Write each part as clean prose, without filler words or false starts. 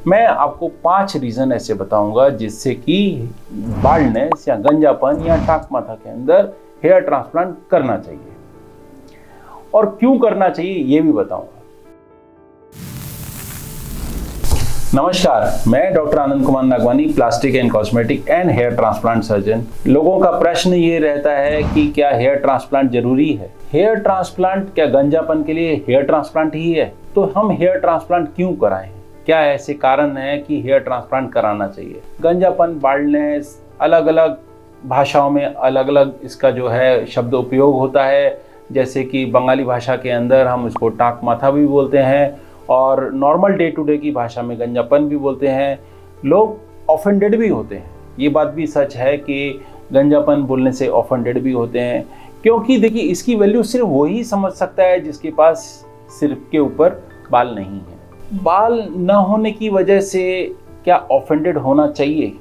मैं आपको 5 रीज़न ऐसे बताऊंगा जिससे कि बाल्डनेस या गंजापन या टाक माथा के अंदर हेयर ट्रांसप्लांट करना चाहिए और क्यों करना चाहिए ये भी बताऊंगा। नमस्कार, मैं doctor Anand Kumar Nagwani, plastic and cosmetic and hair transplant surgeon. लोगों का प्रश्न ये रहता है कि क्या हेयर ट्रांसप्लांट जरूरी है? हेयर ट्रांसप्लांट क्या गंजापन के लिए हेयर ट्रांसप्लांट ही है? तो हम हेयर ट्रांसप्लांट क्यों कराएं? क्या ऐसे कारण है कि हेयर ट्रांसप्लांट कराना चाहिए? गंजापन, बाल्डनेस, अलग अलग भाषाओं में अलग अलग इसका जो है शब्द उपयोग होता है। जैसे कि बंगाली भाषा के अंदर हम इसको टाक माथा भी बोलते हैं और नॉर्मल डे टू डे की भाषा में गंजापन भी बोलते हैं। लोग ऑफेंडेड भी होते हैं, ये बात भी सच है कि गंजापन बोलने से ऑफेंडेड भी होते हैं, क्योंकि देखिए इसकी वैल्यू सिर्फ वही समझ सकता है जिसके पास सिर के ऊपर बाल नहीं है। बाल न होने की वजह से क्या ऑफेंडेड होना चाहिए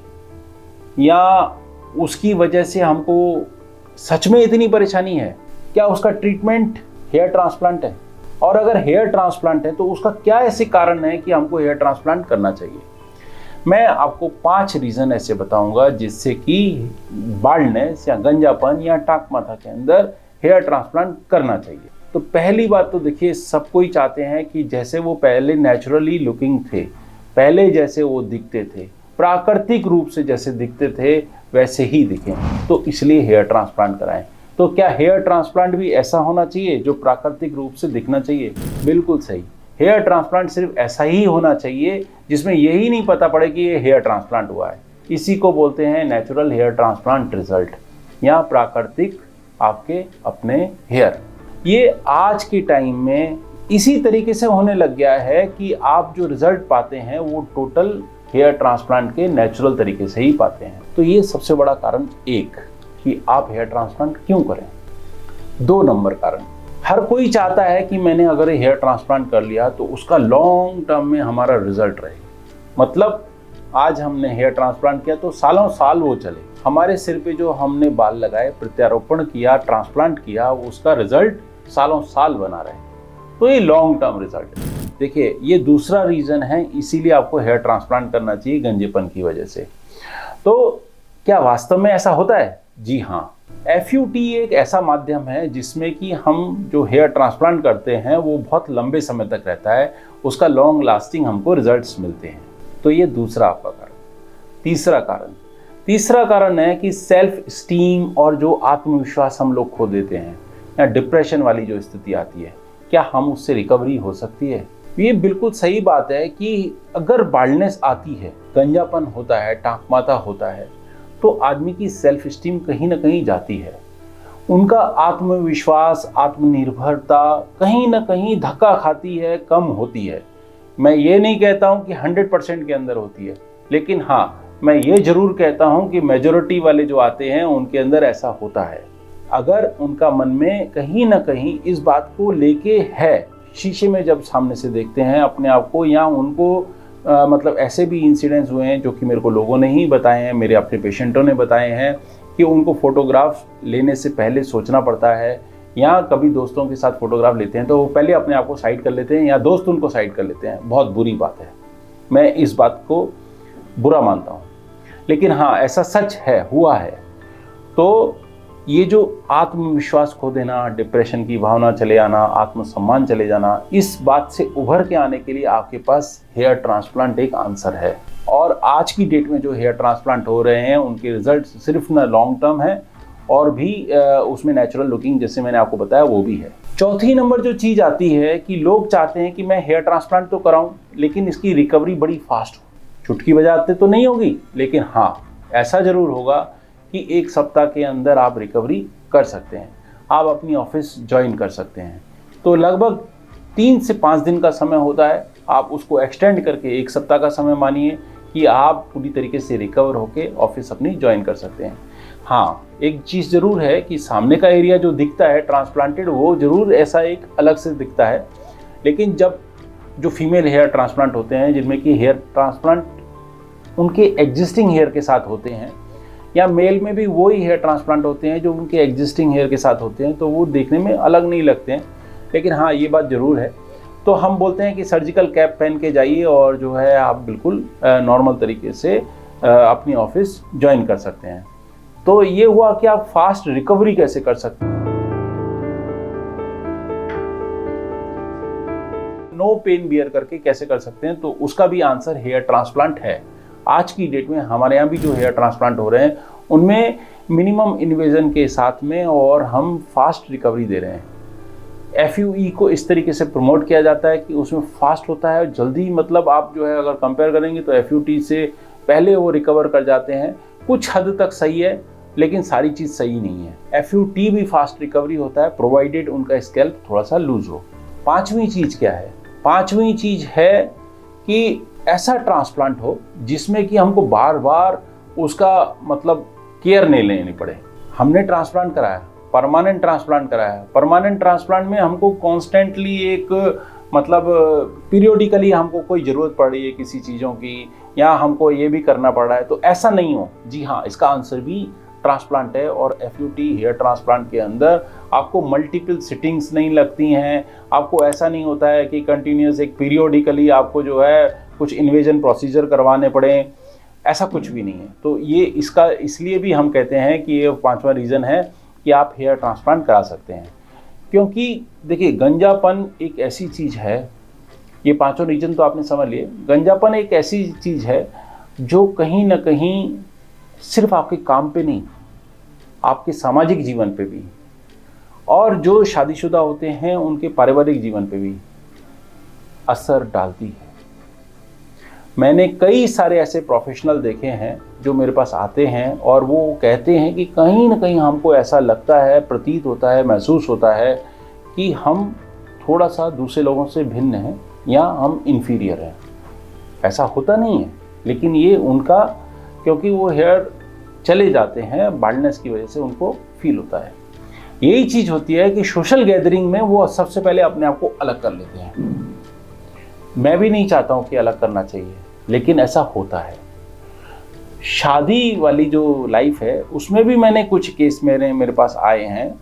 या उसकी वजह से हमको सच में इतनी परेशानी है? क्या उसका ट्रीटमेंट हेयर ट्रांसप्लांट है? और अगर हेयर ट्रांसप्लांट है तो उसका क्या ऐसे कारण है कि हमको हेयर ट्रांसप्लांट करना चाहिए? मैं आपको 5 रीज़न ऐसे बताऊंगा जिससे कि बाल्डनेस या गंजापन या टाक माथा के अंदर हेयर ट्रांसप्लांट करना चाहिए। तो पहली बात तो देखिए, सब कोई चाहते हैं कि जैसे वो पहले नेचुरली लुकिंग थे, पहले जैसे वो दिखते थे, प्राकृतिक रूप से जैसे दिखते थे वैसे ही दिखें, तो इसलिए हेयर ट्रांसप्लांट कराएं। तो क्या हेयर ट्रांसप्लांट भी ऐसा होना चाहिए जो प्राकृतिक रूप से दिखना चाहिए? बिल्कुल सही। हेयर ट्रांसप्लांट सिर्फ ऐसा ही होना चाहिए जिसमें यही नहीं पता पड़े कि ये हेयर ट्रांसप्लांट हुआ है। इसी को बोलते हैं नेचुरल हेयर ट्रांसप्लांट रिजल्ट या प्राकृतिक आपके अपने हेयर। ये आज के टाइम में इसी तरीके से होने लग गया है कि आप जो रिजल्ट पाते हैं वो टोटल हेयर ट्रांसप्लांट के नेचुरल तरीके से ही पाते हैं। तो ये सबसे बड़ा कारण एक कि आप हेयर ट्रांसप्लांट क्यों करें। 2 नंबर कारण, हर कोई चाहता है कि मैंने अगर हेयर ट्रांसप्लांट कर लिया तो उसका लॉन्ग टर्म में हमारा रिजल्ट रहे। मतलब आज हमने हेयर ट्रांसप्लांट किया तो सालों साल वो चले। हमारे सिर पे जो हमने बाल लगाए, प्रत्यारोपण किया, ट्रांसप्लांट किया, उसका रिजल्ट सालों साल बना रहे। तो ये लॉन्ग टर्म रिजल्ट है। देखिए, ये दूसरा रीज़न है, इसीलिए आपको हेयर ट्रांसप्लांट करना चाहिए गंजेपन की वजह से। तो क्या वास्तव में ऐसा होता है? जी हाँ। FUT एक ऐसा माध्यम है जिसमें कि हम जो हेयर ट्रांसप्लांट करते हैं वो बहुत लंबे समय तक रहता है, उसका लॉन्ग लास्टिंग हमको रिजल्ट्स मिलते हैं। तो ये दूसरा आपका कारण। तीसरा कारण है कि सेल्फ स्टीम और जो आत्मविश्वास हम लोग खो देते हैं या डिप्रेशन वाली जो स्थिति आती है, क्या हम उससे रिकवरी हो सकती है? ये बिल्कुल सही बात है कि अगर बाल्डनेस आती है, गंजापन होता है, टाक माथा होता है, तो आदमी की सेल्फ स्टीम कहीं ना कहीं जाती है। उनका आत्मविश्वास, आत्मनिर्भरता कहीं ना कहीं धक्का खाती है, कम होती है। मैं ये नहीं कहता हूँ कि 100% के अंदर होती है, लेकिन हाँ, मैं ये जरूर कहता हूँ कि मेजॉरिटी वाले जो आते हैं उनके अंदर ऐसा होता है। अगर उनका मन में कहीं ना कहीं इस बात को लेके है, शीशे में जब सामने से देखते हैं अपने आप को, या उनको मतलब ऐसे भी इंसिडेंट्स हुए हैं जो कि मेरे को लोगों ने ही बताए हैं, मेरे अपने पेशेंटों ने बताए हैं कि उनको फोटोग्राफ लेने से पहले सोचना पड़ता है, या कभी दोस्तों के साथ फोटोग्राफ लेते हैं तो वो पहले अपने आप को साइड कर लेते हैं या दोस्त उनको साइड कर लेते हैं। बहुत बुरी बात है, मैं इस बात को बुरा मानता हूँ, लेकिन हाँ, ऐसा सच है, हुआ है। तो ये जो आत्मविश्वास खो देना, डिप्रेशन की भावना चले आना, आत्मसम्मान चले जाना, इस बात से उभर के आने के लिए आपके पास हेयर ट्रांसप्लांट एक आंसर है। और आज की डेट में जो हेयर ट्रांसप्लांट हो रहे हैं उनके रिजल्ट सिर्फ ना लॉन्ग टर्म है और भी उसमें नेचुरल लुकिंग, जैसे मैंने आपको बताया, वो भी है। चौथी नंबर जो चीज़ आती है कि लोग चाहते हैं कि मैं हेयर ट्रांसप्लांट तो कराऊं लेकिन इसकी रिकवरी बड़ी फास्ट हो। चुटकी बजाते तो नहीं होगी, लेकिन हाँ, ऐसा जरूर होगा कि 1 सप्ताह के अंदर आप रिकवरी कर सकते हैं, आप अपनी ऑफिस ज्वाइन कर सकते हैं। तो लगभग 3 से 5 दिन का समय होता है, आप उसको एक्सटेंड करके 1 सप्ताह का समय मानिए कि आप पूरी तरीके से रिकवर होके ऑफिस अपनी ज्वाइन कर सकते हैं। हाँ, एक चीज़ ज़रूर है कि सामने का एरिया जो दिखता है ट्रांसप्लांटेड, वो ज़रूर ऐसा एक अलग से दिखता है, लेकिन जब जो फीमेल हेयर ट्रांसप्लांट होते हैं जिनमें कि हेयर ट्रांसप्लांट उनके एग्जिस्टिंग हेयर के साथ होते हैं, या मेल में भी वही हेयर ट्रांसप्लांट होते हैं जो उनके एग्जिस्टिंग हेयर के साथ होते हैं, तो वो देखने में अलग नहीं लगते हैं। लेकिन हाँ, ये बात ज़रूर है, तो हम बोलते हैं कि सर्जिकल कैप पहन के जाइए और जो है आप बिल्कुल नॉर्मल तरीके से अपनी ऑफिस ज्वाइन कर सकते हैं। तो ये हुआ कि आप फास्ट रिकवरी कैसे कर सकते हैं। नो पेन बियर करके कैसे कर सकते हैं, तो उसका भी आंसर हेयर ट्रांसप्लांट है। आज की डेट में हमारे यहाँ भी जो हेयर ट्रांसप्लांट हो रहे हैं उनमें मिनिमम इन्वेजन के साथ में और हम फास्ट रिकवरी दे रहे हैं। FUE को इस तरीके से प्रमोट किया जाता है कि उसमें फास्ट होता है जल्दी, मतलब आप जो है अगर कंपेयर करेंगे तो FUT से पहले वो रिकवर कर जाते हैं। कुछ हद तक सही है लेकिन सारी चीज़ सही नहीं है। FUT भी फास्ट रिकवरी होता है प्रोवाइडेड उनका स्कैल्प थोड़ा सा लूज हो। पांचवी चीज़ क्या है? पांचवी चीज़ है कि ऐसा ट्रांसप्लांट हो जिसमें कि हमको बार बार उसका मतलब केयर नहीं लेनी पड़े। हमने ट्रांसप्लांट कराया, परमानेंट ट्रांसप्लांट कराया, परमानेंट ट्रांसप्लांट में हमको कॉन्स्टेंटली एक मतलब पीरियोडिकली हमको कोई ज़रूरत पड़ रही है किसी चीज़ों की, या हमको ये भी करना पड़ रहा है, तो ऐसा नहीं हो। जी हाँ, इसका आंसर भी ट्रांसप्लांट है। और FUT हेयर ट्रांसप्लांट के अंदर आपको मल्टीपल सिटिंग्स नहीं लगती हैं। आपको ऐसा नहीं होता है कि कंटिन्यूस एक पीरियोडिकली आपको जो है कुछ इन्वेजन प्रोसीजर करवाने पड़े, ऐसा कुछ भी नहीं है। तो ये इसका इसलिए भी हम कहते हैं कि ये पांचवा रीज़न है कि आप हेयर ट्रांसप्लांट करा सकते हैं। क्योंकि देखिए, गंजापन एक ऐसी चीज़ है, ये पांचों रीजन तो आपने समझ लिए। गंजापन एक ऐसी चीज़ है जो कहीं ना कहीं सिर्फ आपके काम पे नहीं, आपके सामाजिक जीवन पे भी, और जो शादीशुदा होते हैं उनके पारिवारिक जीवन पे भी असर डालती है। मैंने कई सारे ऐसे प्रोफेशनल देखे हैं जो मेरे पास आते हैं और वो कहते हैं कि कहीं ना कहीं हमको ऐसा लगता है, प्रतीत होता है, महसूस होता है कि हम थोड़ा सा दूसरे लोगों से भिन्न हैं या हम इन्फीरियर हैं। ऐसा होता नहीं है, लेकिन ये उनका, क्योंकि वो हेयर चले जाते हैं बाल्डनेस की वजह से, उनको फील होता है। यही चीज़ होती है कि सोशल गैदरिंग में वो सबसे पहले अपने आप को अलग कर लेते हैं। मैं भी नहीं चाहता हूँ कि अलग करना चाहिए, लेकिन ऐसा होता है। शादी वाली जो लाइफ है उसमें भी मैंने कुछ केस मेरे पास आए हैं।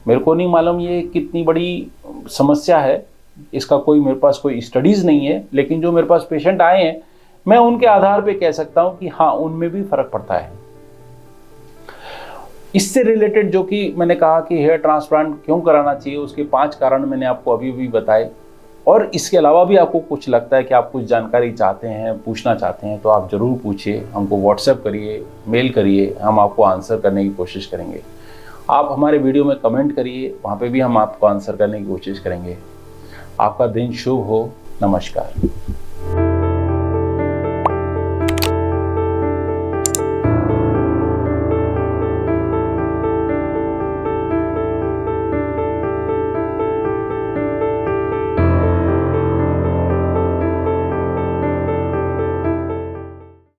मेरे को नहीं मालूम ये कितनी बड़ी समस्या है, इसका कोई मेरे पास कोई स्टडीज़ नहीं है, लेकिन जो मेरे पास पेशेंट आए हैं मैं उनके आधार पे कह सकता हूँ कि हाँ, उनमें भी फर्क पड़ता है। इससे रिलेटेड जो कि मैंने कहा कि हेयर ट्रांसप्लांट क्यों कराना चाहिए, उसके 5 कारण मैंने आपको अभी भी बताए। और इसके अलावा भी आपको कुछ लगता है कि आप कुछ जानकारी चाहते हैं, पूछना चाहते हैं, तो आप ज़रूर पूछिए, हमको व्हाट्सएप करिए, मेल करिए, हम आपको आंसर करने की कोशिश करेंगे। आप हमारे वीडियो में कमेंट करिए, वहाँ पे भी हम आपको आंसर करने की कोशिश करेंगे। आपका दिन शुभ हो। नमस्कार।